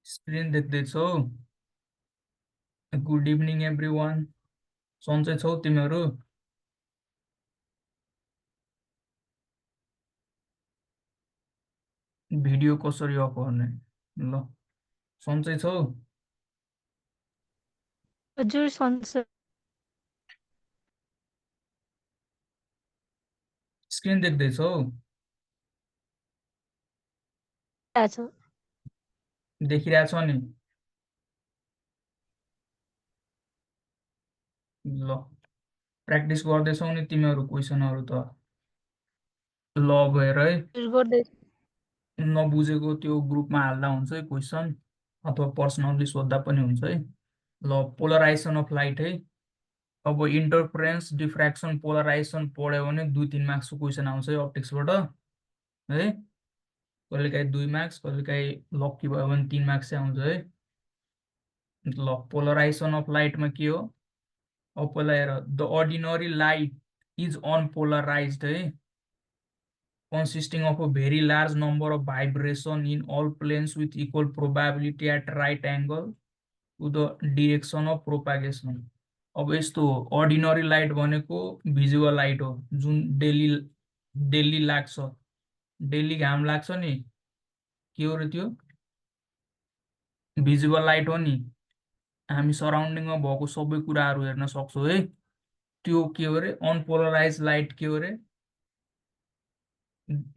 Screen देख्दैछौ? Good evening everyone. सन्चै छौ तिमीहरू? भिडियो कसरी अफ गर्ने? ल, सन्चै छौ? हजुर सन्चै। स्क्रिन देख्दैछौ? देखिरहेछ नि? ल, प्र्याक्टिस गर्दैछौ नि तिमीहरू क्वेसनहरू त? ल भएर है, गर्दै नबुझेको त्यो ग्रुपमा हाल्दा हुन्छ है क्वेसन, अथवा पर्सनल्ली सोद्धा पनि हुन्छ है। ल, पोलराइजेसन अफ लाइट है। अब इन्टरफरेन्स, डिफ्र्याक्सन, पोलराइजेसन पढ्यो भने 2-3 मार्क्सको क्वेसन आउँछ है अप्टिक्सबाट है। कहिलेकाहीँ 2 मार्क्स, कहिलेकाहीँ लक्की भयो भने 3 मार्क्स आउँछ है। ल, पोलराइजेसन अफ लाइटमा के हो? अब पहिला हेर, the ordinary light is unpolarised है, consisting of a very large number of vibration in all planes with equal probability at right angle to the direction of propagation। अब यस्तो हो, अर्डिनरी लाइट भनेको भिजुअल लाइट हो, जुन daily daily लाग्छ, daily घाम लाग्छ नि, के हो र त्यो? भिजुअल लाइट हो नि। हामी सराउन्डिङमा भएको सबै कुराहरू हेर्न सक्छौँ है। त्यो के हो रे? अनपोलराइज लाइट के हो रे?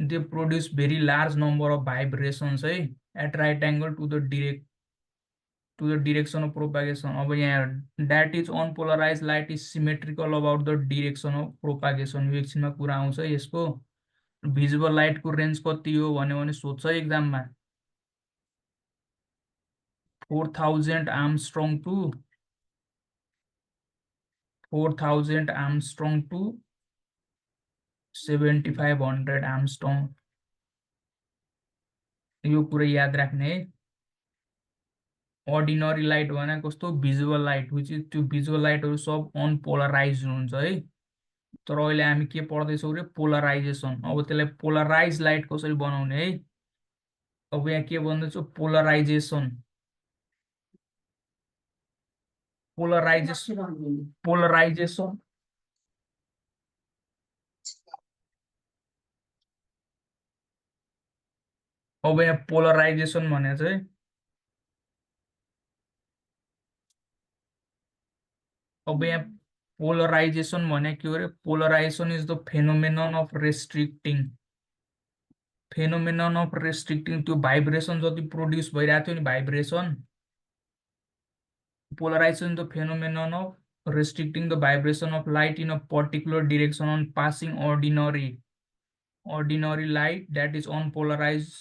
they produce very large number of vibrations है at right angle to the direction of propagation। अब यहाँ that is unpolarized light is symmetrical about the direction of propagation। यो एकछिनमा कुरा आउँछ यसको। भिजुअल लाइटको रेन्ज कति हो भने सोध्छ एक्जाममा, 4000 आर्मस्ट्रङ टु 7500 आर्मस्ट्रङ। यो कुरा याद राख्ने है। अर्डिनरी लाइट भने कस्तो? भिजुअल लाइट, विच इज त्यो भिजुअल लाइटहरू सब अनपोलराइज हुन्छ है। तर अहिले हामी के पढ्दैछौँ रे? पोलराइजेसन। अब त्यसलाई पोलराइज लाइट कसरी बनाउने है? अब यहाँ के भन्दैछु? पोलराइजेसन। पोलराइजेसन अब यहाँ पोलराइजेसन भने चाहिँ अब यहाँ पोलराइजेसन भने के हो रे? Polarization is the phenomenon of restricting. Phenomenon of restricting, त्यो भाइब्रेसन जति प्रोड्युस भइरहेको थियो नि, vibration. Polarization is the phenomenon of restricting the vibration of light in a particular direction on passing ordinary light that is unpolarized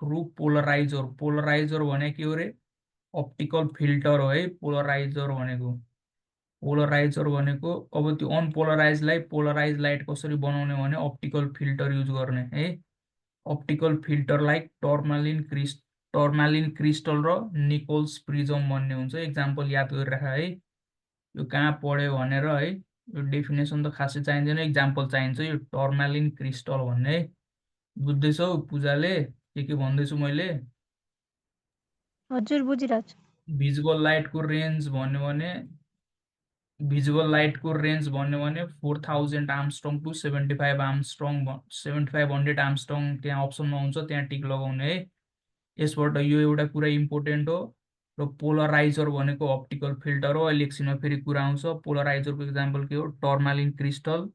through polarizer। polarizer भने के हो रे? Optical filter हो है पोलराइजर भनेको। पोलराइजर भनेको अब त्यो अनपोलराइजलाई पोलराइज लाइट कसरी बनाउने भने अप्टिकल फिल्टर युज गर्ने है। अप्टिकल फिल्टर लाइक टर्मालिन क्रिस्टल र निकोल्स प्रिजम भन्ने हुन्छ। इक्जाम्पल याद गरिराख है। यो कहाँ पढ्यो भनेर है, यो डेफिनेसन त खासै चाहिँदैन, इक्जाम्पल चाहिन्छ। यो टर्मालिन क्रिस्टल भन्ने है। बुझ्दैछौ पूजाले के भन्दैछु मैले? हजुर बुझिरहेको छु। भिजुअल लाइटको रेन्ज भन्यो भने भिजुअल लाइटको रेन्ज भन्यो भने 4000 आर्मस्ट्रङ टु 75 आर्मस्ट्रङ 7500 आर्मस्ट्रङ त्यहाँ अप्सनमा हुन्छ, त्यहाँ टिक लगाउने है। यसबाट यो एउटा कुरा इम्पोर्टेन्ट हो। र पोलराइजर भनेको अप्टिकल फिल्टर हो। अहिले एकछिनमा फेरि कुरा आउँछ। पोलराइजरको इक्जाम्पल के हो? टर्मालिन क्रिस्टल,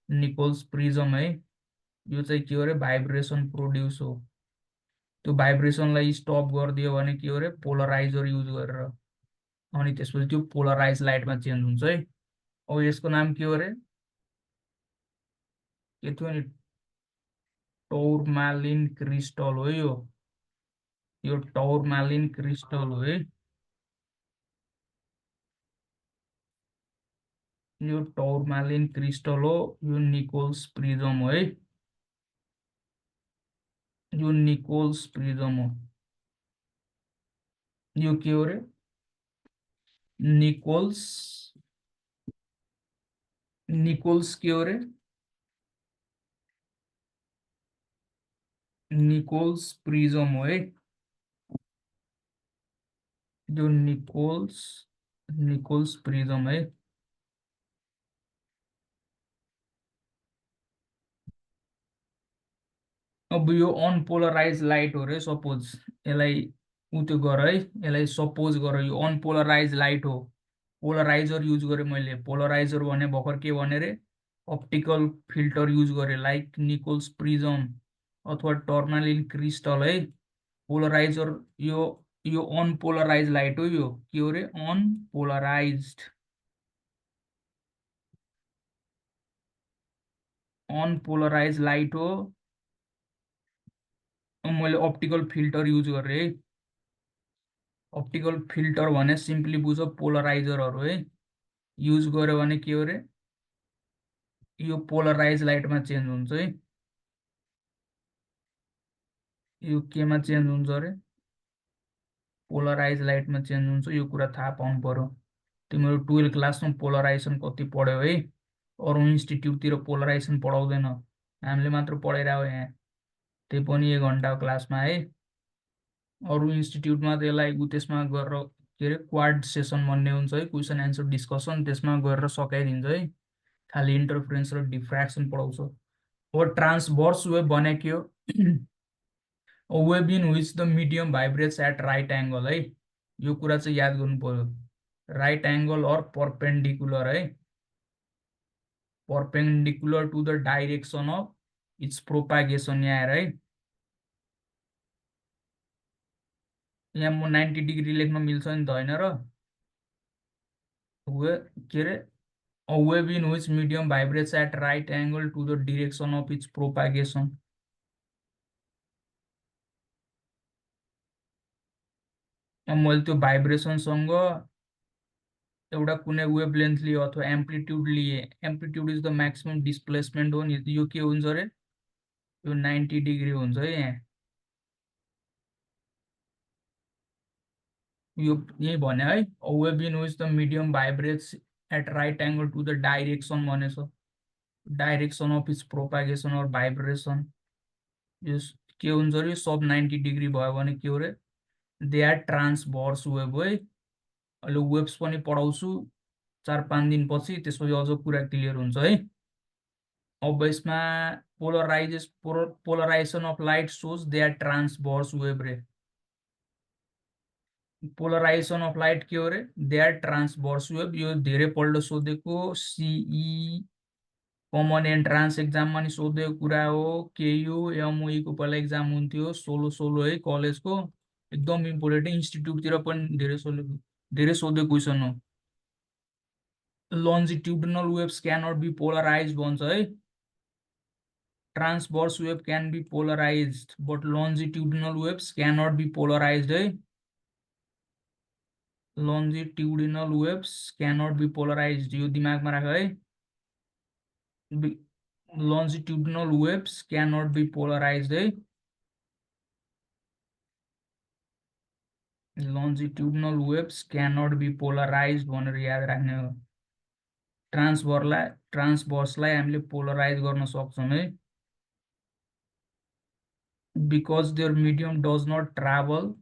निकोल्स प्रिजम है। यो चाहिँ के हो रे? भाइब्रेसन प्रोड्युस हो। त्यो भाइब्रेसनलाई स्टप गरिदियो भने के हो रे? पोलराइजर युज गरेर। अनि त्यसपछि त्यो पोलराइज लाइटमा चेन्ज हुन्छ है। अब यसको नाम के हो रे? के थियो नि? टर्मालिन क्रिस्टल हो यो टर्मालिन क्रिस्टल हो है। यो टर्मालिन क्रिस्टल हो। यो निकोल्स प्रिजम हो है। यो निकोल्स प्रिजम हो। यो के हो रे? निकोल्स के हो रे? निकोल्स प्रिजम हो है। यो निकोल्स प्रिज्म है। अब यो अनपोलराइज लाइट हो रे सपोज, यसलाई उ त्यो गर है, यसलाई सपोज गर यो अनपोलराइज लाइट हो। पोलराइजर युज गरेँ मैले, पोलराइजर भने भर्खर के भने रे, अप्टिकल फिल्टर युज गरेँ लाइक निकोल्स प्रिज्म अथवा टर्मालिन क्रिस्टल है। पोलराइजर यो अनपोलराइज लाइट हो, यो के हो रे, अनपोलराइज लाइट हो। मैले अप्टिकल फिल्टर युज गरेँ है। अप्टिकल फिल्टर भने सिम्पली बुझ पोलराइजरहरू है, युज गर्यो भने के हो रे, यो पोलराइज लाइटमा चेन्ज हुन्छ है। यो केमा चेन्ज हुन्छ रे, पोलराइज लाइटमा चेन्ज हुन्छ। यो कुरा थाहा पाउनु पर्यो। तिम्रो 12 क्लासमा पोलराइजेसन कति पढ्यो है, अरू इन्स्टिट्युटतिर पोलराइजेसन पढाउँदैन, हामीले मात्र पढाइरह्यो यहाँ, त्यही पनि 1 घन्टाको क्लासमा है। अरू इन्स्टिट्युटमा त यसलाई त्यसमा गरेर के अरे क्वाड सेसन भन्ने हुन्छ है, क्वेसन एन्सर डिस्कसन, त्यसमा गरेर सकाइदिन्छ है। खालि इन्टरफेरेन्स र डिफ्र्याक्सन पढाउँछ। अब ट्रान्सभर्स वेभ भने के हो, wave in which the medium vibrates at right angle है। यो कुरा चाहिँ याद गर्नु पर्यो, राइट एङ्गल अर परपेन्डिकुलर है, perpendicular to the direction of its propagation यहाँ है। यहाँ म 90 डिग्री लेख्न मिल्छ नि त होइन र, के अरे a wave in which medium vibrates at right angle to the direction of its propagation। मैले त्यो भाइब्रेसनसँग एउटा कुनै वेभलेन्थ लिए अथवा एम्प्लिट्युड लिए, amplitude is the maximum displacement हो नि, यो के हुन्छ रे, यो 90 डिग्री हुन्छ है। यहाँ यो यही भने है, a wave in which the medium vibrates at right angle to the direction भनेछ, डाइरेक्सन अफ इट्स प्रोपागेसन और भाइब्रेसन। यो के हुन्छ रे, सब 90 डिग्री भयो भने के हो रे, दे आर ट्रान्सभर्स वेभ है। अहिले वेभ्स पनि पढाउँछु 4-5 दिनपछि, त्यसपछि अझ कुरा क्लियर हुन्छ है। अब यसमा polarization of light shows they are transverse wave रे। पोलराइजेसन अफ लाइट के हो रे, दे आर ट्रान्सभर्स वेभ। यो धेरै पल्ट सोधेको, सीई कमन एन्ट्रान्स एक्जाममा नि सोधेको कुरा हो। केयु एमओई को पहिला एक्जाम हुन्थ्यो, 16 है कलेजको, एकदम इम्पोर्टेन्ट, इन्स्टिट्युटतिर पनि धेरै सोधेको क्वेसन हो। longitudinal waves cannot be polarized भन्छ है, transverse wave can be polarized but longitudinal waves cannot be polarized है। longitudinal waves cannot be polarized, यो दिमागमा राख है। longitudinal waves cannot be polarized है। longitudinal waves cannot be polarized भनेर याद राख्ने हो। ट्रान्सभर्सलाई हामीले पोलराइज गर्न सक्छौँ है, because there medium does not travel.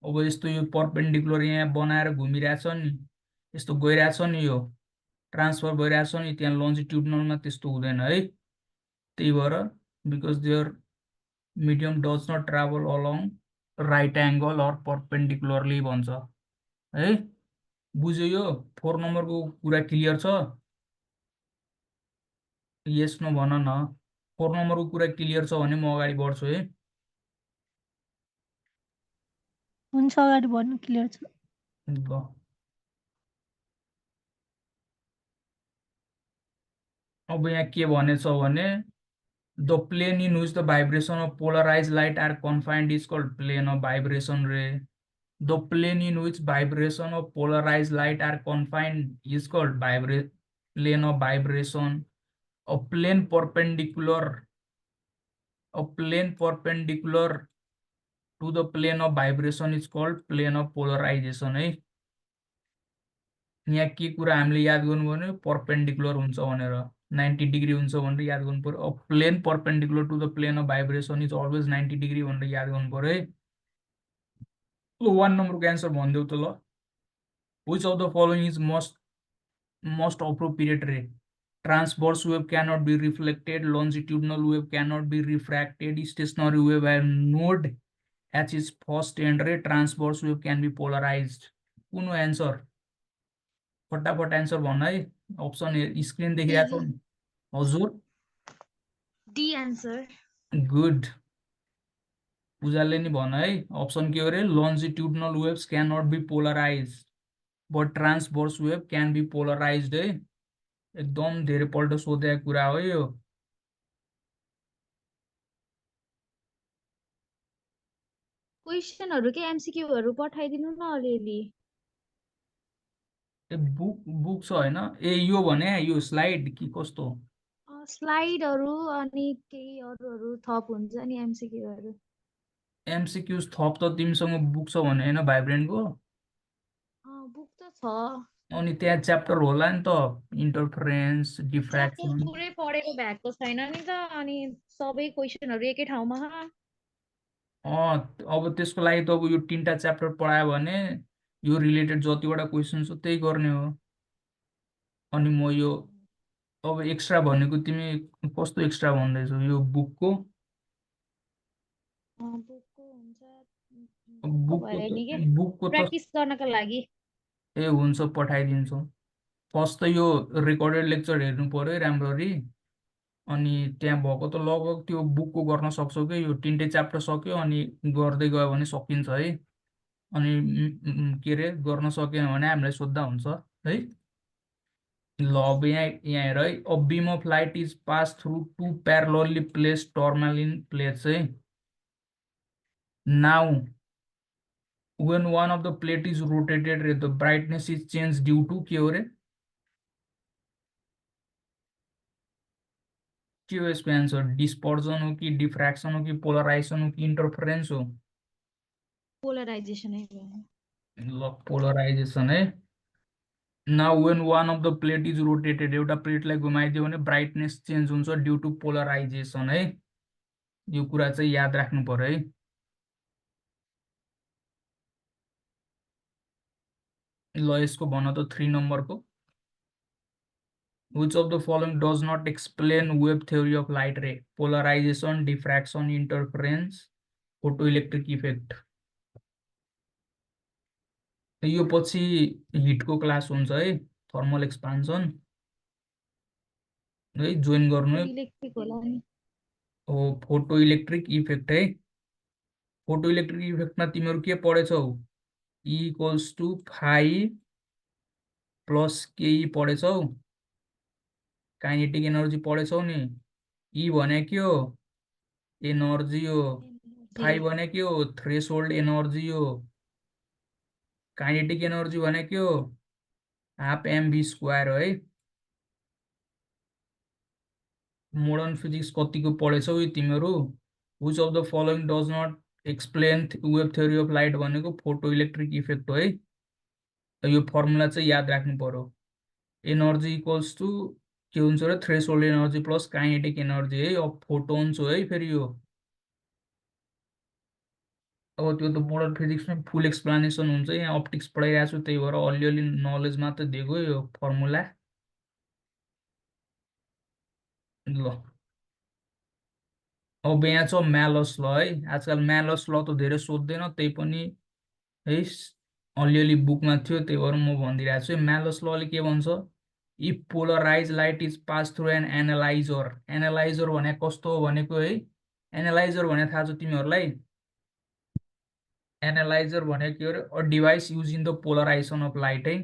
अब यस्तो यो परपेन्डिकुलर यहाँ बनाएर घुमिरहेछ नि, यस्तो गइरहेछ नि, यो ट्रान्सफर भइरहेछ नि, त्यहाँ लन्जिट्युडनलमा त्यस्तो हुँदैन है। त्यही भएर because there medium does not travel along right angle or perpendicularly भन्छ है। बुझ्यो यो 4 नम्बरको कुरा क्लियर छ? यस नो भन न, 4 नम्बरको कुरा क्लियर छ भने म अगाडि बढ्छु है। हुन्छ, अगाडि बढ्नु क्लियर छ। ल अब यहाँ के भनेछ भने, the plane in which the vibration of polarise light are confined is called plane of vibration रे। The plane in which vibration of polarise light are confined is called plane of vibration. A plane perpendicular to the plane of vibration is called plane of polarization है। यहाँ के कुरा हामीले याद गर्नु पर्ने, perpendicular हुन्छ भनेर, 90 डिग्री हुन्छ भनेर याद गर्नु पर्यो। अब plane perpendicular to the plane of vibration is always 90 degree भनेर याद गर्नु पर्यो है। ल 1 नम्बरको एन्सर भनिदेऊ त ल। Which of the following is most appropriate रे? Transverse wave cannot be reflected, longitudinal wave cannot be refracted, stationary wave have node H is first end रे, transverse wave can be polarized। कुन हो answer? फटाफट answer भन है। Option screen देखिरहेको छ नि। हजुर डी आन्सर। गुड। पूजाले नि भन है। अप्सन के हो रे? longitudinal waves cannot be polarized but transverse wave can be polarized है। एकदम धेरै पल्ट सोधेको कुरा हो यो। क्वेशनहरु के एमसीक्यूहरु पठाइदिनु न अलिअलि। ए बुक छ हैन? ए यो भने यो स्लाइड कि कस्तो? स्लाइडहरु अनि केही अरूहरु थप हुन्छ नि एमसीक्यूहरु। एमसीक्यूज थप त तिमीसँग बुक छ भने हैन भाइब्रेन्टको? बुक त छ। अनि त्यहाँ च्याप्टर होला नि त, इन्टरफेरेन्स च्याप्टर डिफ्र्याक्सन। पुरै पढेको भएको छैन नि त, अनि सबै क्वेशनहरु एकै ठाउँमा। अब त्यसको लागि त अब यो 3टा च्याप्टर पढायो भने यो रिलेटेड जतिवटा क्वेसन छ त्यही गर्ने हो। अनि म यो अब एक्स्ट्रा भनेको तिमी कस्तो एक्स्ट्रा भन्दैछौ? यो बुकको बुकको हुन्छ बुकको भएर नि के बुकको त प्र्याक्टिस गर्नको लागि। ए हुन्छ, पठाइदिन्छु। फर्स्ट त यो रेकर्डेड लेक्चर हेर्नु पर्यो है राम्ररी। अनि त्यहाँ भएको त लगभग त्यो बुकको गर्न सक्छौ कि यो 3टै च्याप्टर सक्यो अनि गर्दै गयो भने सकिन्छ है। अनि के रे गर्न सकेन भने हामीलाई सोद्धा हुन्छ है। ल अब यहाँ हेर है। A beam of light is pass through two parallelly placed tourmaline plates है। Now when one of the plate is rotated रे, the brightness is changed due to के हो रे? के हो यसको एन्सर? डिस्पर्जन हो कि डिफ्र्याक्सन हो कि पोलराइजेसन हो कि इन्टरफेरेन्स हो? पोलराइजेसन है भयो। ल पोलराइजेसन है। Now when one of the plate is rotated, एउटा प्लेटलाई घुमाइदियो भने ब्राइटनेस चेन्ज हुन्छ ड्यू टु पोलराइजेसन है। यो कुरा चाहिँ याद राख्नु पर्यो है। ल यसको भन त 3 नम्बरको। Which of the following does not explain wave theory of light ray? Polarization, diffraction, interference, photoelectric effect। यो पछि हिटको क्लास हुन्छ है, थर्मल एक्सपान्सन है, जोइन गर्नु है। इलेक्ट्रिक होला नि। हो फोटोइलेक्ट्रिक इफेक्ट है। फोटोइलेक्ट्रिक इफेक्टमा तिमीहरू के पढेछौ? E equals to phi plus KE पढेछौ। काइनेटिक एनर्जी पढेछौ नि। E भने के हो? एनर्जी हो। फाइ भने के हो? थ्रेसहोल्ड एनर्जी हो। काइनेटिक एनर्जी भने के हो? हाफ mv स्क्वायर हो है। मोडर्न फिजिक्स कतिको पढेछौ यो तिमीहरू? Which of the following does not explain wave theory of light भनेको फोटो इलेक्ट्रिक इफेक्ट हो है। यो फर्मुला चाहिँ याद राख्नु पर्यो। एनर्जी इक्वल्स टु के हुन्छ र? Threshold energy plus kinetic energy है। अब फोटोन्स हो है फेरि यो। अब त्यो त मोडर्न फिजिक्समै फुल एक्सप्लानेसन हुन्छ। यहाँ अप्टिक्स पढाइरहेको छु त्यही भएर अलिअलि नलेज मात्र दिएको यो फर्मुला। ल अब यहाँ छ म्यालस ल है। आजकल म्यालस ल त धेरै सोध्दैन, त्यही पनि है अलिअलि बुकमा थियो त्यही भएर म भनिदिइरहेको छु। म्यालस लले के भन्छ? If polarize light is pass through an analyzer. Analyzer भने कस्तो हो भनेको है? एनालाइजर भने थाहा छ तिमीहरूलाई? एनालाइजर भने के हो रे? A device use in the polarisation of light है।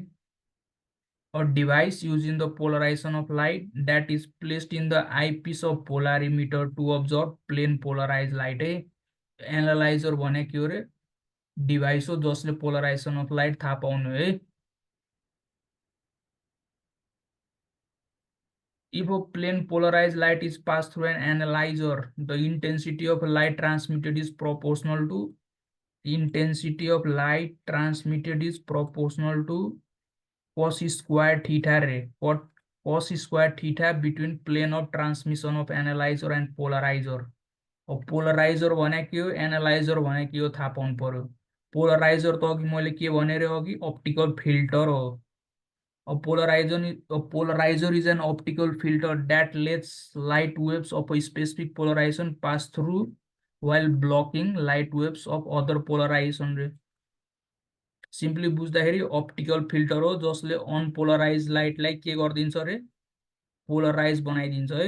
A device used in the polarization of light that is placed in the eyepiece of polarimeter to observe plane polarized light है। एनालाइजर भने के हो रे? डिभाइस हो जसले polarisation of light थाहा पाउने है। If a plane polarized light is passed through an analyzer, the intensity of light transmitted is proportional to cos square theta रे। cos square theta between plane of transmission of analyzer and polarizer। अब polariser भने के हो, analyser भने के हो थाहा पाउनु पर्यो। पोलराइजर त अघि मैले के भने रे अघि अप्टिकल फिल्टर हो a polarizer is an optical filter that lets light waves of a specific polarization pass through while blocking light waves of other polarization रे सिम्पली बुझ्दाखेरि अप्टिकल फिल्टर हो जसले अनपोलराइज लाइटलाई के गरिदिन्छ रे पोलराइज बनाइदिन्छ है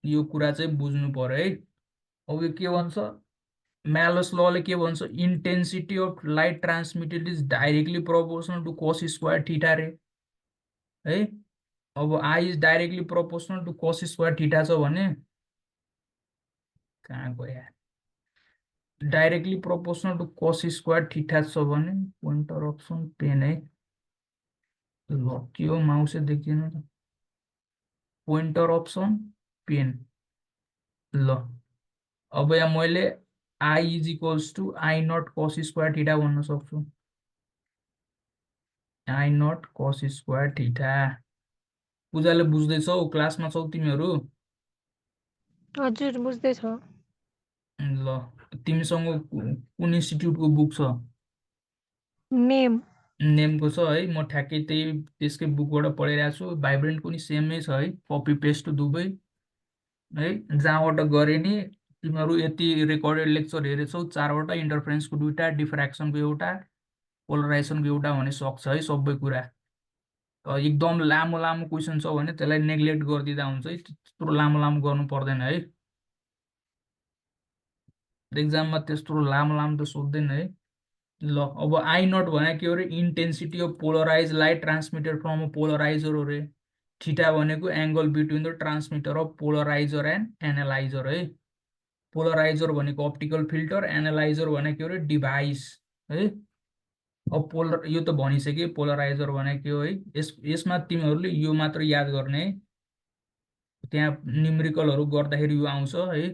यो कुरा चाहिँ बुझ्नु पर्यो है अब यो के भन्छ म्यालस लले के भन्छ intensity of light transmitted is directly proportional to cos square theta रे है अब I is directly proportional to cos square theta छ भने कहाँ गयो यार directly proportional to cos square theta छ भने पोइन्टर अप्सन पेन है ल के हो माउसे देखिएन त पोइन्टर अप्सन पेन ल अब यहाँ मैले I is equals to I naught cos square theta भन्न सक्छु I naught cos square theta पूजाले बुझ्दैछौ क्लासमा छौ तिमीहरू हजुर बुझ्दैछ ल तिमीसँग कुन इन्स्टिट्युटको बुक छ नेम नेमको छ है म ठ्याक्कै त्यही त्यसकै बुकबाट पढिरहेको छु भाइब्रेन्ट पनि सेमै छ है कपी पेस्ट दुवै है जहाँबाट गरे नि तिमीहरू यति रेकर्डेड लेक्चर हेरेछौ 4वटा इन्टरफरेन्सको 2टा डिफ्र्याक्सनको एउटा पोलराइजेसनको एउटा हुन सक्छ है सबै कुरा एकदम लामो लामो क्वेसन छ भने त्यसलाई नेग्लेक्ट गरिदिँदा हुन्छ है त्यत्रो लामो लामो गर्नु पर्दैन है एक्जाममा त्यस्तो लामो लामो त सोध्दैन है ल अब आई नट भने के हो रे intensity of polarise light transmitted from a polariser हो रे थीटा भनेको angle between the transmitter of polariser and analyser है पोलराइजर भनेको अप्टिकल फिल्टर एनालाइजर भनेको हो रे डिभाइस है अब पोलर यो त भनिसके पोलराइजर भनेको हो है यसमा तिमीहरूले यो मात्र याद गर्ने है त्यहाँ न्युमेरिकलहरू गर्दाखेरि यो आउँछ है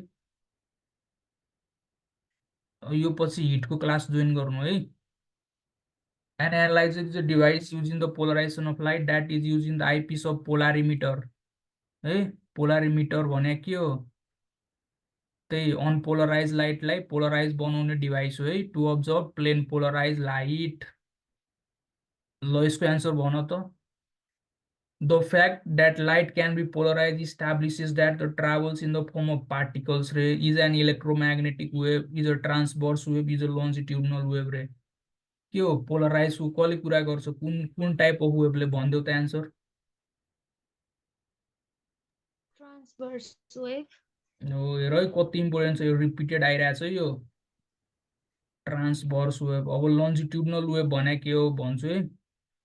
यो पछि हिटको क्लास जोइन गर्नु है An analyzer is a device using the polarization of light that is using the eyepiece of polarimeter है पोलारिमिटर भने के हो त्यही अनपोलराइज लाइटलाई पोलराइज बनाउने डिभाइस हो है to observe plane polarise light ल यसको एन्सर भन त The fact that light can be polarized establishes that the travels in the form of particles ray is an electromagnetic wave, is a transverse wave, is a longitudinal wave ray. के हो polarise कसले कुरा गर्छ कुन कुन type of वेभले भन्देऊ त answer transverse wave हो हेर है कति इम्पोर्टेन्ट छ यो रिपिटेड आइरहेछ यो ट्रान्सभर्स वेभ अब लन्जिट्युडनल वेभ भने के हो भन्छु है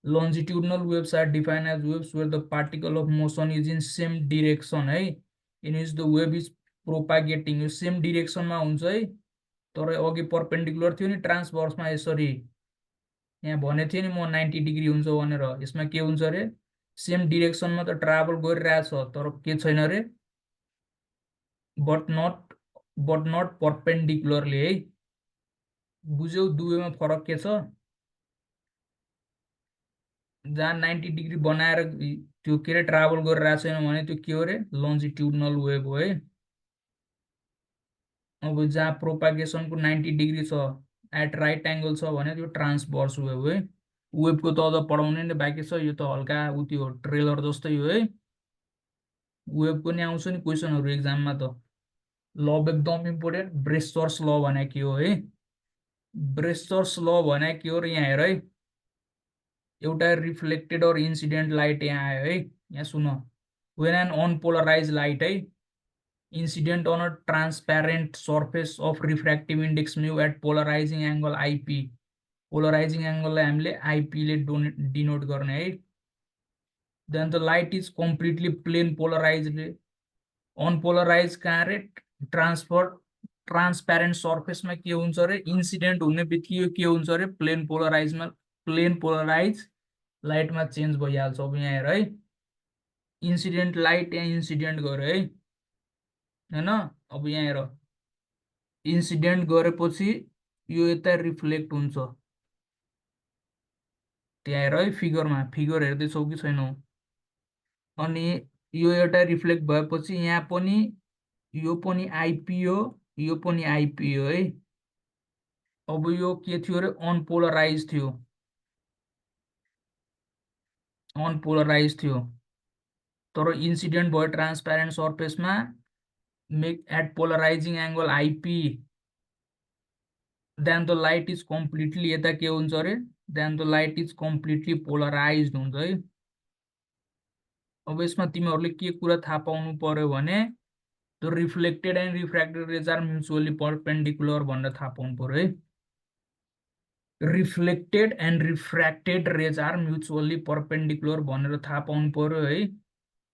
longitudinal waves are defined as waves where the particle of motion is in same direction है in which the wave is propagating यो सेम डिरेक्सनमा हुन्छ है तर अघि परपेन्डिकुलर थियो नि ट्रान्सभर्समा यसरी यहाँ भने थियो नि म 90 डिग्री हुन्छ भनेर यसमा के हुन्छ रे सेम डिरेक्सनमा त ट्राभल गरिरहेछ तर के छैन रे बट नट परपेन्डिकुलरली है बुझ्यौ दुवैमा फरक के छ जहाँ 90 डिग्री बनाएर त्यो के रे ट्राभल गरिरहेको छैन भने त्यो के हो रे लन्जिट्युडनल वेभ हो है अब जहाँ प्रोपागेसनको 90 डिग्री छ एट राइट एंगल छ भने त्यो ट्रान्सभर्स वेभ है वेभको त अझ पढाउने नै बाँकी छ यो त हल्का त्यो ट्रेलर जस्तै हो है वेभको नि आउँछ नि क्वेसनहरू एक्जाममा त ल एकदम इम्पोर्टेन्ट ब्रेस्टर्स ल भने के हो है ब्रेस्टर्स ल भने के हो र यहाँ हेर है एउटा रिफ्लेक्टेड और इन्सिडेन्ट लाइट यहाँ आयो है यहाँ सुन when an unpolarized light है incident on a transparent surface of refractive index mu at polarizing angle IP polarizing angle लाई हामीले IP ले डिनोट गर्ने है then the light is completely plane polarized unpolarized कहाँ रे ट्रान्सप्यारेन्ट सर्फेसमा के हुन्छ रे इन्सिडेन्ट हुने बित्तिकै के हुन्छ रे प्लेन पोलराइज लाइटमा चेन्ज भइहाल्छ अब यहाँ हेर है इन्सिडेन्ट लाइट यहाँ इन्सिडेन्ट गरे है हैन अब यहाँ हेर इन्सिडेन्ट गरेपछि यो यता रिफ्लेक्ट हुन्छ त्यहाँ हेर है फिगर हेर्दैछौ कि छैनौ अनि यो एउटा रिफ्लेक्ट भएपछि यहाँ पनि यो पनि आइपी हो यो पनि आइपी हो है अब यो के थियो रे अनपोलराइज थियो तर इन्सिडेन्ट भयो ट्रान्सप्यारेन्ट सर्फेसमा make at polarizing angle IP then the light is completely यता के हुन्छ अरे then the light is completely polarized हुन्छ है। अब यसमा तिमीहरूले के कुरा थाहा पाउनु पर्यो भने the reflected and refracted rays are mutually perpendicular भनेर थाहा पाउनु पर्यो है। Reflected and refracted rays are mutually perpendicular भनेर थाहा पाउनु पर्यो है।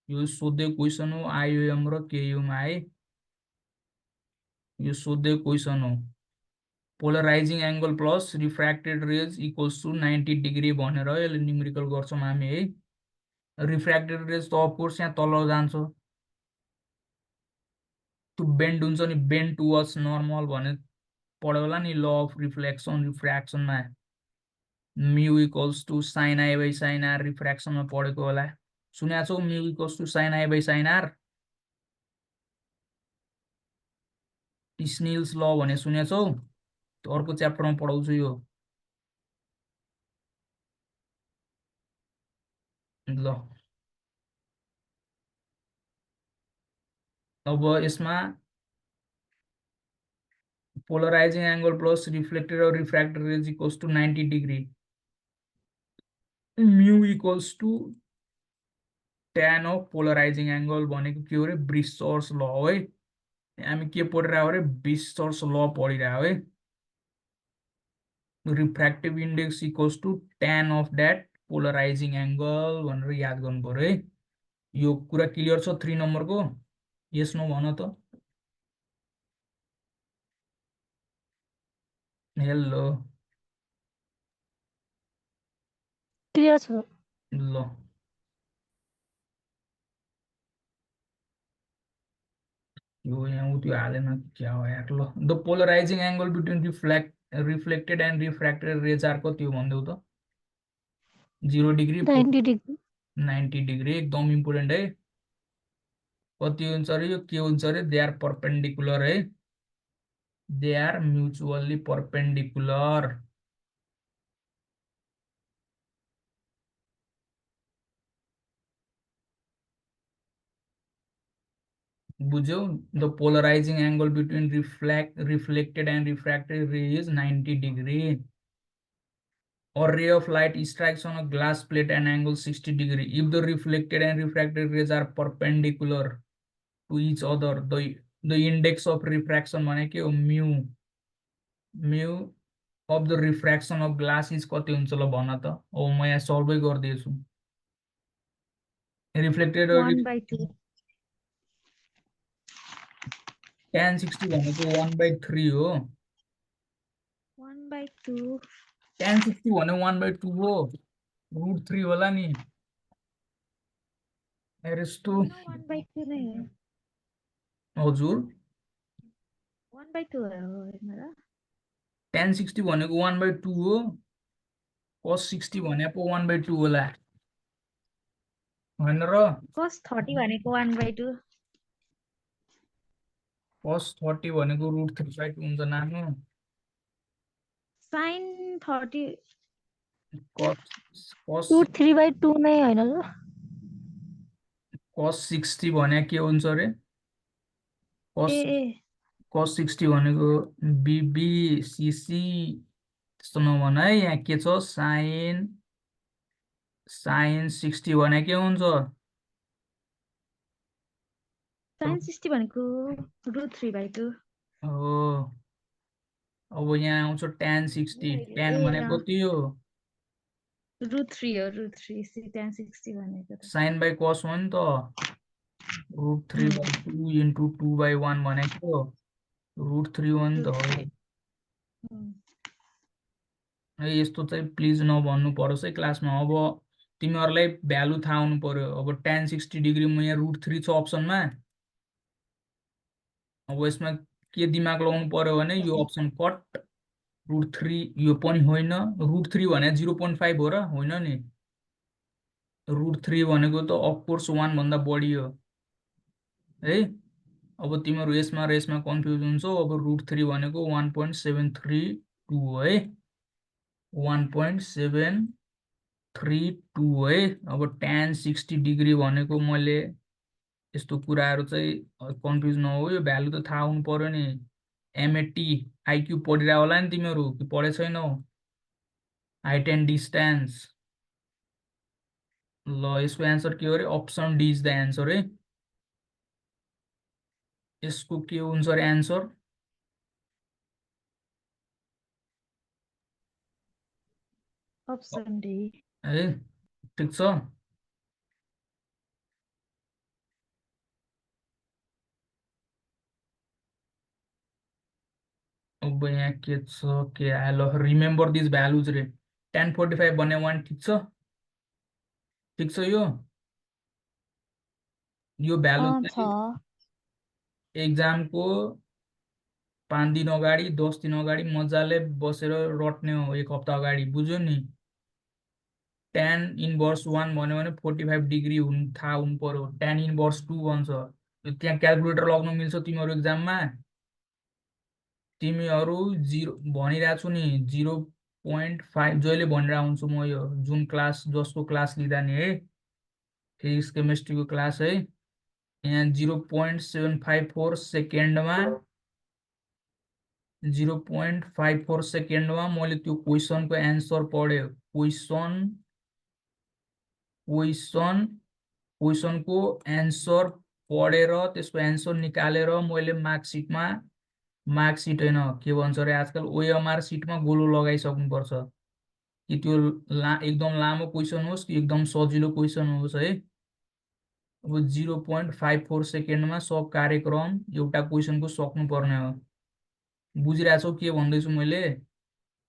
यो सोधेको क्वेसन हो आइओएम र केयुमा है। यो सोधेको क्वेसन हो polarizing angle plus refracted rays equals to 90 degree भनेर यसले न्युमेरिकल गर्छौँ हामी है। रिफ्र्याक्टेड रेज त अफकोर्स यहाँ तल जान्छ त्यो बेन्ड हुन्छ नि बेन्ड टुवर्ड्स नर्मल भने पढ्यो होला नि ल अफ रिफ्लेक्सन रिफ्र्याक्सनमा mu equals to sine i by sine r रिफ्र्याक्सनमा पढेको होला सुनेको छौ mu equals to sine i by sine r Snell's law भने सुनेको छौ अर्को च्याप्टरमा पढाउँछु यो ल। अब यसमा पोलराइजिङ एंगल प्लस रिफ्लेक्टेड और refracted rays equals to 90 degree mu equals to tan of polarizing angle भनेको के हो रे ब्रिस्टर्स ल हो है। हामी के पढिरहेको रे ब्रिस्टर्स ल पढिरहेको है। Refractive index equals to tan of that polarising angle भनेर याद गर्नु पर्यो है। यो कुरा क्लियर छ 3 नम्बरको यस नो भन त। हेलो क्लियर छ ल यो यहाँ उ त्यो हालेन क्या हो यार ल the polarizing angle between reflected and refracted rays are कति हो भन्देऊ त 0 डिग्री 90 डिग्री 90 डिग्री एकदम इम्पोर्टेन्ट है। कति हुन्छ अरे यो के हुन्छ अरे दे आर परपेन्डिकुलर है दे आर म्युचुअली परपेन्डिकुलर बुझ्यौ the polarizing angle between reflected and refracted ray is 90 degree or ray of light strikes on a glass plate at an angle 60 degree. If the reflected and refracted rays are perpendicular to each other, the index of refraction भने के हो mu of the refraction of glass is कति हुन्छ ल भन त। ओ म यहाँ सल्भै गर्दैछु। रिफ्लेक्टेड 1/2 tan 60 भनेको 1/3 हो 1/2 tan 60 भने 1/2 हो √3 होला नि यस्तो 1/2 नै हो हजुर 1/2 हो हेर्न र tan 60 भनेको 1/2 हो cos 60 भने पो 1/2 होला होइन र cos 30 भनेको 1/2 cos 30 भनेको √3/2 हुन्छ नानु sin 30 cos √3/2 नै हैन र cos 60 भने के हुन्छ रे cos ए cos 60 भनेको BBCC त्यस्तो नभन है यहाँ के छ sin 60 भने के हुन्छ sin 60 भनेको √3/2 हो अब यहाँ आउँछ tan 60 tan भने कति हो √3 हो √3 tan 60 भनेको त sin by cos हो नि त √3/2 into 2/1 भनेको √3 हो नि त है यस्तो चाहिँ प्लिज नभन्नु परोस् है क्लासमा। अब तिमीहरूलाई भ्यालु थाहा हुनु पर्यो अब tan 60 डिग्री म यहाँ √3 छ अप्सनमा अब यसमा के दिमाग लगाउनु पर्यो भने यो अप्सन कट √3 यो पनि होइन √3 भने 0.5 हो र होइन नि √3 भनेको त अफकोर्स 1 भन्दा बढी हो है। अब तिमीहरू यसमा र यसमा कन्फ्युज हुन्छौ अब √3 भनेको 1.73 2 है 1.732 है। अब tan 60 डिग्री भनेको मैले यस्तो कुराहरु चाहिँ कन्फ्युज नहो, यो भ्यालु त थाहा हुनु पर्यो नि। एमएटी आइक्यू पढिरा होला नि तिमीहरु कि पढे छैनौ? Height and distance. ल यसको एन्सर के हो रे? Option D is the answer है। यसको के हुन्छ रे एन्सर? Option D. है ठिक छ। अब यहाँ के छ के आयो? ल रिमेम्बर दिस भ्यालुज रे। tan 45 भन्ने 1 ठिक छ। ठिक छ यो भ्यालु चाहिँ छ एक्जामको 5 दिन अगाडि 10 दिन अगाडि मजाले बसेर रट्ने हो, एक हप्ता अगाडि, बुझ्यो नि। tan इन्भर्स 1 भन्यो भने 45 डिग्री थाहा हुनु पर्यो। tan इन्भर्स 2 भन्छ, यो त्यहाँ क्याल्कुलेटर लाग्नु मिल्छ तिमीहरू एक्जाममा। तिमीहरू 0 भनिरहेको छु नि 0.5 जहिले भनिरहेको हुन्छु म, यो जुन क्लास जसको क्लास लिँदा नि है, फिजिक्स केमिस्ट्रीको क्लास है। यहाँ 0.754 सेकेन्डमा 0.54 सेकेन्डमा मैले त्यो क्वेसनको एन्सर पढ्यो। क्वेसनको एन्सर पढेर त्यसको एन्सर निकालेर मैले मार्कसिट होइन के भन्छ अरे आजकल ओएमआर सिटमा गोलो लगाइसक्नुपर्छ कि त्यो एकदम लामो क्वेसन होस् कि एकदम सजिलो क्वेसन होस् है। अब 0.54 सेकेन्डमा सब कार्यक्रम एउटा क्वेसनको सक्नुपर्ने हो। बुझिरहेछौ के भन्दैछु मैले?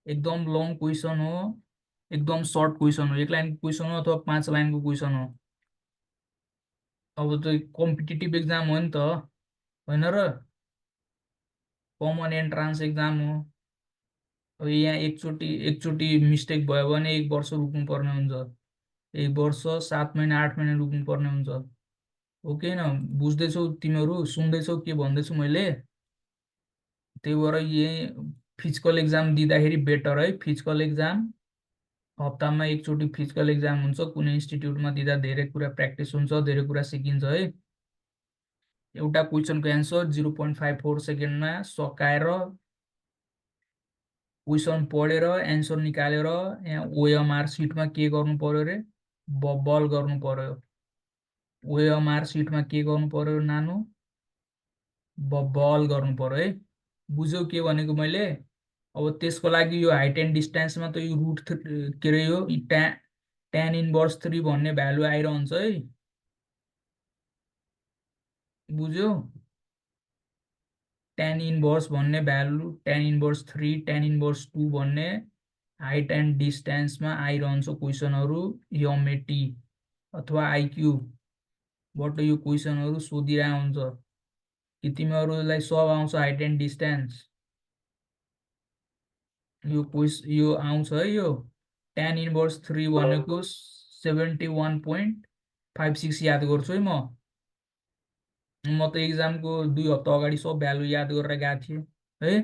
एकदम लङ क्वेसन हो, एकदम सर्ट क्वेसन हो, एक लाइनको क्वेसन हो अथवा 5 लाइनको क्वेसन हो। अब त कम्पिटिटिभ एक्जाम हो नि त, होइन र? कमन एन्ट्रान्स एक्जाम हो। अब यहाँ एकचोटि मिस्टेक भयो भने 1 वर्ष रुक्नु पर्ने हुन्छ। 1 वर्ष 7 महिना 8 महिना रुक्नु पर्ने हुन्छ। हो कि होइन? बुझ्दैछौ तिमीहरू? सुन्दैछौ के भन्दैछु मैले? त्यही भएर यही फिजिकल एक्जाम दिँदाखेरि बेटर है। फिजिकल एक्जाम हप्तामा एकचोटि फिजिकल एक्जाम हुन्छ, कुनै इन्स्टिट्युटमा दिँदा धेरै कुरा प्र्याक्टिस हुन्छ, धेरै कुरा सिकिन्छ है। एउटा क्वेसनको एन्सर 0.54 सेकेन्डमा सकाएर क्वेसन पढेर एन्सर निकालेर यहाँ ओएमआर सिटमा के गर्नु पर्यो रे? बबल गर्नु पर्यो। ओएमआर सिटमा के गर्नु पर्यो नानो? बबल गर्नु पर्यो है। बुझ्यौ के भनेको मैले? अब त्यसको लागि यो हाइट एन्ड डिस्टेन्समा त यो के अरे यो tan इन्भर्स 3 भन्ने भ्यालु आइरहन्छ है। बुझ्यौ? tan इन्भर्स भन्ने value, tan inverse 3, tan inverse 2 भन्ने हाइट एन्ड डिस्टेन्समा आइरहन्छ क्वेसनहरू एमएटी अथवा आइक्यू बाट यो क्वेसनहरू सोधिरहेको हुन्छ कि तिमीहरूलाई सब आउँछ हाइट एन्ड डिस्टेन्स। यो आउँछ है। यो tan इन्भर्स 3 भनेको 71.56 याद गर्छु है म त एक्जामको 2 हप्ता अगाडि सब भ्यालु याद गरेर गएको थिएँ है।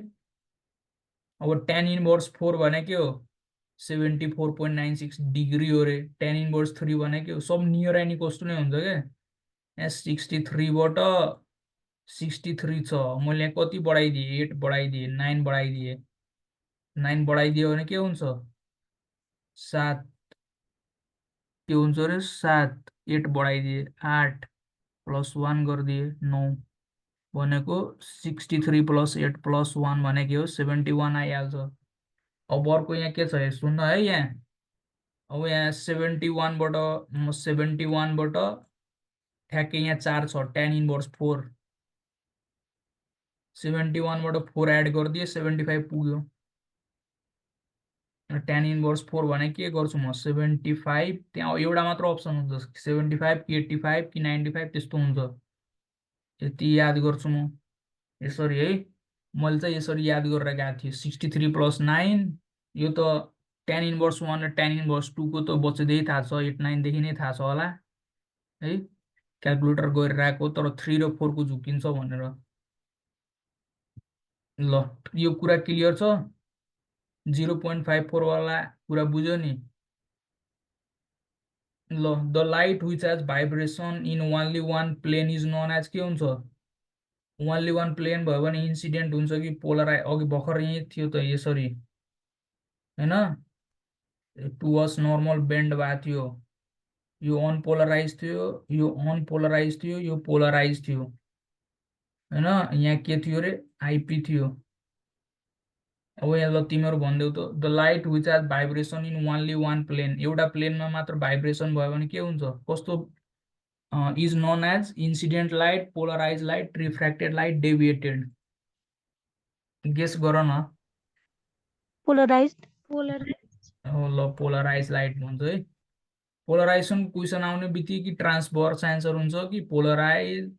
अब tan इन्भर्स 4 भने के हो? 74.96 डिग्री हो रे। tan इन्भर्स 3 भने के हो? सब नियर एन्ड इक्वल्स टु नै हुन्छ क्या। यहाँ 63 बाट 63 छ, मैले यहाँ कति बढाइदिएँ? 8 बढाइदिएँ, 9 बढाइदिएँ। 9 बढाइदियो भने के हुन्छ? 7 के हुन्छ रे? 7। 8 बढाइदिए 8 प्लस 1 गरिदिए 9 भनेको 63 प्लस 8 प्लस 1 भनेको हो 71 आइहाल्छ। अब अर्को यहाँ के छ सुन्न है। यहाँ अब यहाँ 71 बाट ठ्याक्कै यहाँ 4 छ, tan इन्भर्स 4। 71 बाट 4 एड गरिदिए 75 पुग्यो। tan इन्भर्स 4 भने के गर्छु म? 75, त्यहाँ एउटा मात्र अप्सन हुन्छ 75 कि 85 कि 95 त्यस्तो हुन्छ। यति याद गर्छु म यसरी है। मैले चाहिँ यसरी याद गरेर गएको थिएँ। 63 प्लस 9 यो त tan इन्भर्स 1 र tan इन्भर्स 2 को त बच्चैदेखि थाहा छ, 8 9 देखि नै थाहा छ होला है। क्याल्कुलेटर गरिरहेको तर 3 र 4 को झुकिन्छ भनेर। ल यो कुरा क्लियर छ? 0.54 वाला कुरा बुझ्यो नि ल the light which has vibration in only one plane is known as के हुन्छ ओन्ली वान प्लेन भयो भने इन्सिडेन्ट हुन्छ कि पोलराइ अघि भर्खर यही थियो त यसरी हैन टुवर्ड्स नर्मल बेन्ड भएको थियो यो अनपोलराइज थियो यो अनपोलराइज थियो यो पोलराइज थियो हैन यहाँ के थियो रे आइपी थियो अब यहाँ ल तिमीहरू भनिदेऊ त the light which has vibration in only one plane एउटा प्लेनमा मात्र भाइब्रेसन भयो भने के हुन्छ कस्तो is known as incident light polarize light refracted light deviated guess गर न पोलराइज्ड ल पोलराइज लाइट भन्छ है पोलराइजेसन क्वेसन आउने बित्तिकै कि ट्रान्सभर्स एन्सर हुन्छ कि पोलराइज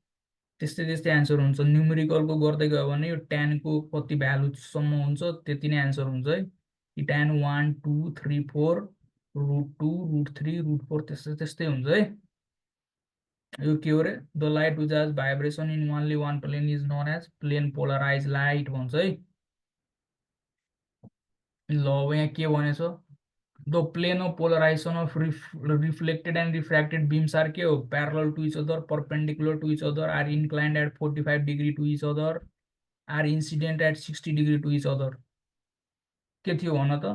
त्यस्तै त्यस्तै एन्सर हुन्छ न्युमेरिकलको गर्दै गयो भने यो टेनको कति भ्यालुसम्म हुन्छ त्यति नै एन्सर हुन्छ है कि टेन 1 2 3 4 √2 √3 √4 त्यस्तै त्यस्तै हुन्छ है यो के हो रे the light which has vibration in only one plane is known as plane polarise light भन्छ है ल अब यहाँ के भनेछ the plane of polarisation of reflected and refracted beams are के हो parallel to each other perpendicular to each other are inclined at 45 degree to each other are incident at 60 degree to each other के थियो भन त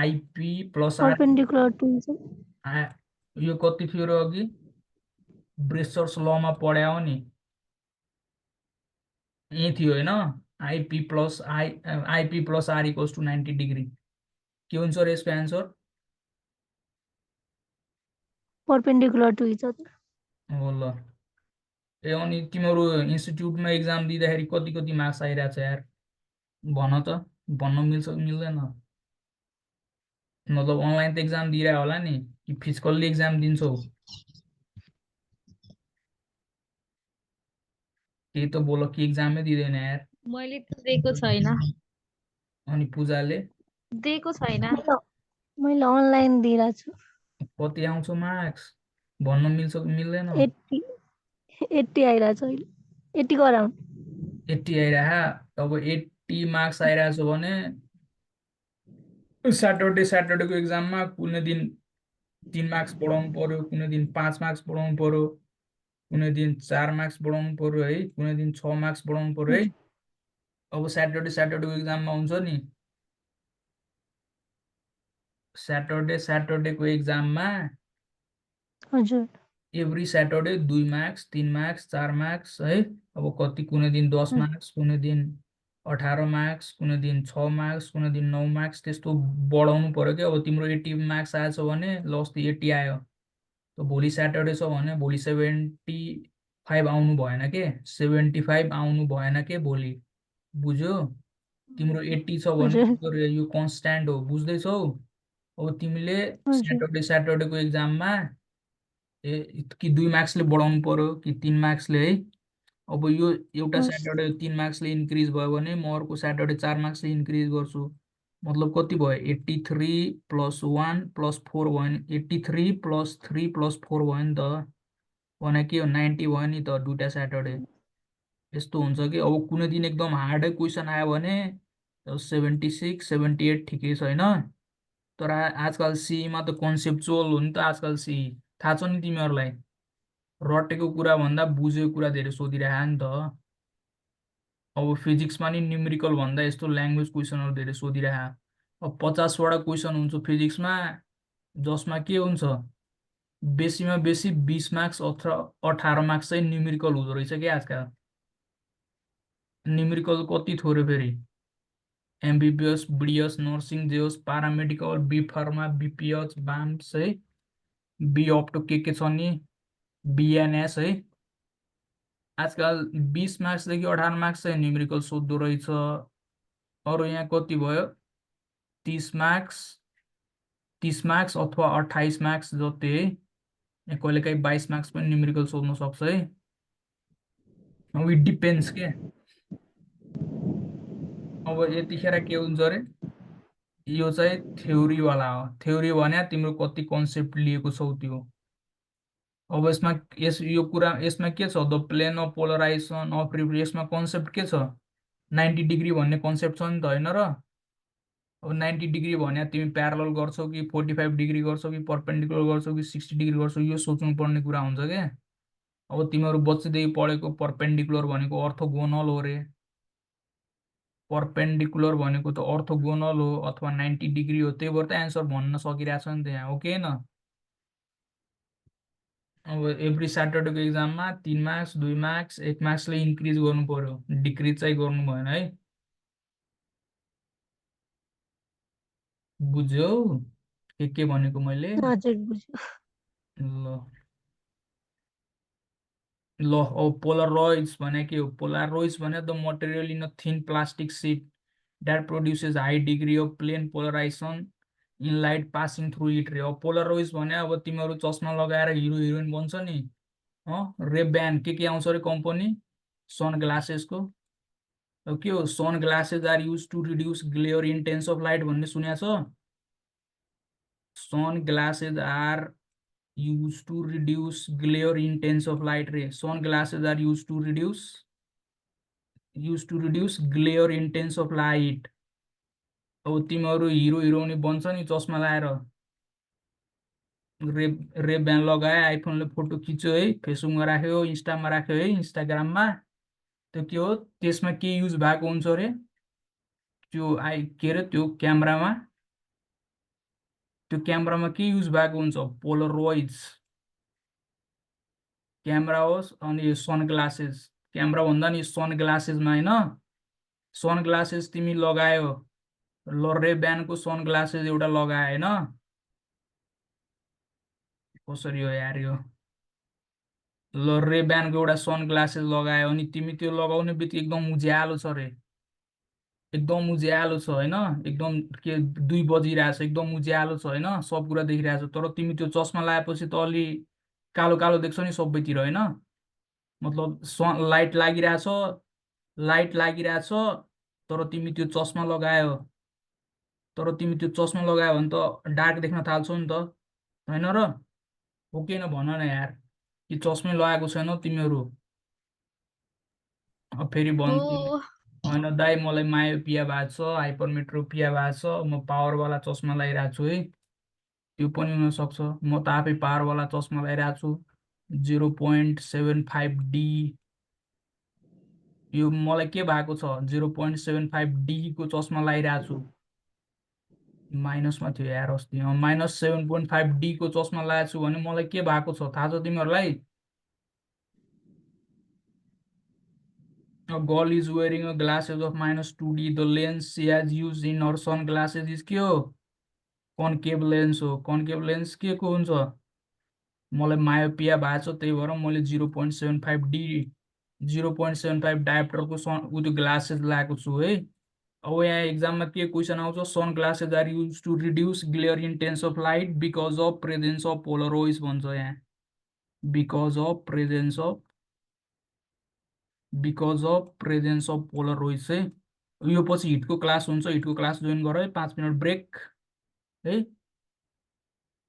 IP plus R perpendicular to यो कति थियो र अघि ब्रेसर्स लमा पढ्या हो नि यही थियो हैन IP plus R equals to 90 degree के हुन्छ र यसको answer perpendicular to each other हो ल ए अनि तिमीहरू इन्स्टिट्युटमा एक्जाम दिँदाखेरि कति कति मार्क्स आइरहेछ यार भन त भन्न मिल्छ कि मिल्दैन मतलब अनलाइन त एक्जाम दिइरह होला नि कि फिजिकल्ली एक्जाम दिन्छौ त्यही त बोल कि एक्जामै दिँदैन यार मैले त दिएको छैन अनि पूजाले दिएको छैन मैले अनलाइन दिइरहेको छु कति आउँछ मार्क्स भन्न मिल्छ कि मिल्दैन 80 80 आइरहेछ अहिले 80 को अराउन्ड 80 आइरह अब 80 मार्क्स आइरहेछ भने स्याटरडेको एक्जाममा कुनै दिन 3 मार्क्स बढाउनु पर्यो कुनै दिन 5 मार्क्स बढाउनु पर्यो कुनै दिन 4 मार्क्स बढाउनु पर्यो है कुनै दिन 6 मार्क्स बढाउनु पर्यो है अब स्याटरडेको एक्जाममा हुन्छ नि स्याटरडेको एक्जाममा हजुर every Saturday 2 marks 3 marks 4 marks है अब कति कुनै दिन 10 मार्क्स कुनै दिन 18 मार्क्स कुनै दिन 6 मार्क्स कुनै दिन 9 मार्क्स त्यस्तो बढाउनु पर्यो कि अब तिम्रो 80 मार्क्स आएछ भने ल अस्ति 80 आयो त भोलि स्याटरडे छ भने भोलि 75 आउनु भएन के 75 आउनु भएन के भोलि बुझ्यो तिम्रो 80 छ भने यो कन्स्ट्यान्ट हो बुझ्दैछौ अब तिमीले स्याटरडेको एक्जाममा कि 2 मार्क्सले बढाउनु पर्यो कि 3 मार्क्सले है अब यो एउटा स्याटरडे 3 मार्क्सले इन्क्रिज भयो भने म अर्को स्याटरडे 4 मार्क्सले इन्क्रिज गर्छु मतलब कति भयो 83 + 1 + 4 भयो नि 83 + 3 + 4 भयो नि त भने के हो 90 भयो नि त दुईटा स्याटरडे यस्तो हुन्छ कि अब कुनै दिन एकदम हार्डै क्वेसन आयो भने 76 78 ठिकै छ हैन तर आजकल सीईमा त कन्सेप्चुअल हो नि त आजकल सीई थाहा छ नि तिमीहरूलाई रटेको कुरा भन्दा बुझेको कुरा धेरै सोधिरह नि त अब फिजिक्समा नि न्युमेरिकल भन्दा यस्तो ल्याङ्ग्वेज क्वेसनहरू धेरै सोधिरह अब 50 वटा क्वेसन हुन्छ फिजिक्समा जसमा के हुन्छ बेसीमा बेसी 20 मार्क्स अथवा 18 मार्क्स चाहिँ न्युमेरिकल हुँदो रहेछ कि आजकल न्युमेरिकल कति थोरै फेरि एमबिबिएस बिडिएस नर्सिङ जेओस paramedical B pharma BPH BAMS है बी अप टु के छ नि बिएनएस है आजकल 20 मार्क्सदेखि 18 मार्क्स चाहिँ न्युमेरिकल सोध्दो रहेछ अरू यहाँ कति भयो 30 मार्क्स अथवा 28 मार्क्स जति है यहाँ कहिलेकाहीँ 22 मार्क्स पनि न्युमेरिकल सोध्न सक्छ है अब इट डिपेन्ड्स के अब यतिखेर के हुन्छ रे यो चाहिँ थ्योरीवाला हो थ्योरी भने तिम्रो कति कन्सेप्ट लिएको छौ त्यो अब यसमा के छ the plane of polarisation of यसमा कन्सेप्ट के छ 90 डिग्री भन्ने कन्सेप्ट छ नि त होइन र अब 90 डिग्री भने तिमी प्यारलल गर्छौ कि 45 डिग्री गर्छौ कि परपेन्डिकुलर गर्छौ कि 60 डिग्री गर्छौ यो सोच्नु पर्ने कुरा हुन्छ क्या। अब तिमीहरू बच्चैदेखि पढेको परपेन्डिकुलर भनेको अर्थोगोनल हो रे। परपेन्डिकुलर भनेको त अर्थोगोनल हो अथवा 90 डिग्री हो, त्यही भएर त एन्सर भन्न सकिरहेछ नि त यहाँ, हो कि न। अब एभ्री स्याटरडेको एक्जाममा 3 मार्क्स 2 मार्क्स 1 मार्क्सले इन्क्रिज गर्नु पर्यो, डिक्रिज चाहिँ गर्नु भएन है। बुझ्यौ के भनेको मैले? हजुर बुझ्यो। ल ल अब पोलरोइड्स भने के हो? पोलरोइड्स भने the material in a thin plastic sheet that produces high degree of plane polarization in light passing through it रे। अब पोलरोइड्स भने अब तिमीहरू चस्मा लगाएर हिरो हिरोइन बन्छ नि, रे ब्यान के आउँछ रे कम्पनी सन ग्लासेसको। अब के हो? Sun glasses are use to reduce glare in tense of light भन्ने सुनेको छ? Sun glasses are used to reduce glare in terms of light ray। sunglasses are used to reduce glare in terms of light। अब तिमीहरू hero हिरोइनी बन्छ नि चस्मा लगाएर, रे रे ब्यान लगाए, आइफोनले फोटो खिच्यो है, फेसबुकमा राख्यो, इन्स्टामा राख्यो है, इन्स्टाग्राममा, त्यो के हो? त्यसमा के युज भएको हुन्छ रे? त्यो के अरे त्यो क्यामेरामा के युज भएको हुन्छ? पोलरोइड्स क्यामेरा होस् अनि सनग्लासेस, क्यामेरा भन्दा नि सनग्लासेसमा होइन, सनग्लासेस तिमी लगायो, ल रे ब्यानको सनग्लासेस एउटा लगायो होइन, कसरी हो यार यो? ल रे ब्यानको एउटा सनग्लासेस लगायो अनि तिमी त्यो लगाउने बित्तिकै एकदम उज्यालो छ रे, एकदम उज्यालो छ होइन, एकदम के 2 बजिरहेछ, एकदम उज्यालो छ होइन, सब कुरा देखिरहेछ, तर तिमी त्यो चस्मा लगाएपछि त अलि कालो कालो देख्छ नि सबैतिर होइन, मतलब लाइट लागिरहेछ, तर तिमी त्यो चस्मा लगायो, भने त डार्क देख्न थाल्छौ नि त होइन र? हो कि न भन न यार, कि चस्मै लगाएको छैनौ तिमीहरू? अब फेरि हो होइन दाइ मलाई मायोपिया भएको छ, हाइपरमेट्रोपिया भएको छ, म पावरवाला चस्मा लगाइरहेको छु है, त्यो पनि हुनसक्छ। म त आफै पावरवाला चस्मा लगाइरहेको छु 0.75D। यो मलाई के भएको छ? 0.75D को चस्मा लगाइरहेको छु। माइनसमा थियो यार अस्ति, -7.5D को चस्मा लगाएको छु भने मलाई के भएको छ थाहा छ तिमीहरूलाई? A girl is wearing a glasses of -2D। The lens she has used in her sunglasses is के हो? कन्केभ लेन्स हो। कन्केभ लेन्स के को हुन्छ? मलाई मायोपिया भएको छ, त्यही भएर मैले 0.75 डायोप्टरको त्यो ग्लासेस लगाएको छु है। अब यहाँ एक्जाममा के क्वेसन आउँछ? Sun glasses are use to reduce glare in tense of light because of presence of polaroids भन्छ यहाँ, because of presence of polaroids है। यो पछि हिटको क्लास हुन्छ, हिटको क्लास जोइन गर है, 5 मिनट ब्रेक है।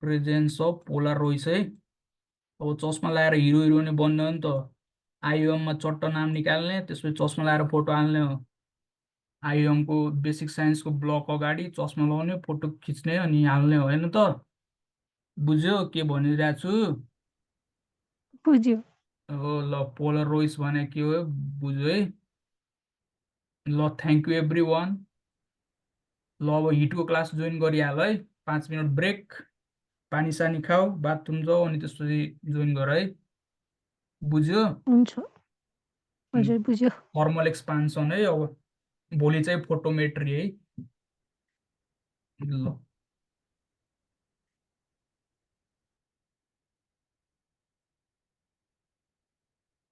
प्रेजेन्स अफ पोलरोइड्स है। अब चस्मा लगाएर हिरो हिरोइनी बन्ने हो नि त, आइएममा चट्ट नाम निकाल्ने, त्यसपछि चस्मा लगाएर फोटो हाल्ने हो, आइएमको बेसिक साइन्सको ब्लक अगाडि चस्मा लगाउने, फोटो खिच्ने अनि हाल्ने हो होइन त? बुझ्यो के भनिरहेको छु? बुझ्यो। हो ल, पोलरोइड्स भने के हो बुझ्यो है। ल थ्याङ्क यू एभ्री वान। ल अब हिटको क्लास जोइन गरिहाल है, 5 मिनट ब्रेक, पानी सानी खाऊ, बाथरुम जाऊ अनि त्यसपछि जोइन गर है। बुझ्यो? हुन्छ हजुर बुझ्यो। थर्मल एक्सपान्सन है। अब भोलि चाहिँ फोटोमेट्री है। ल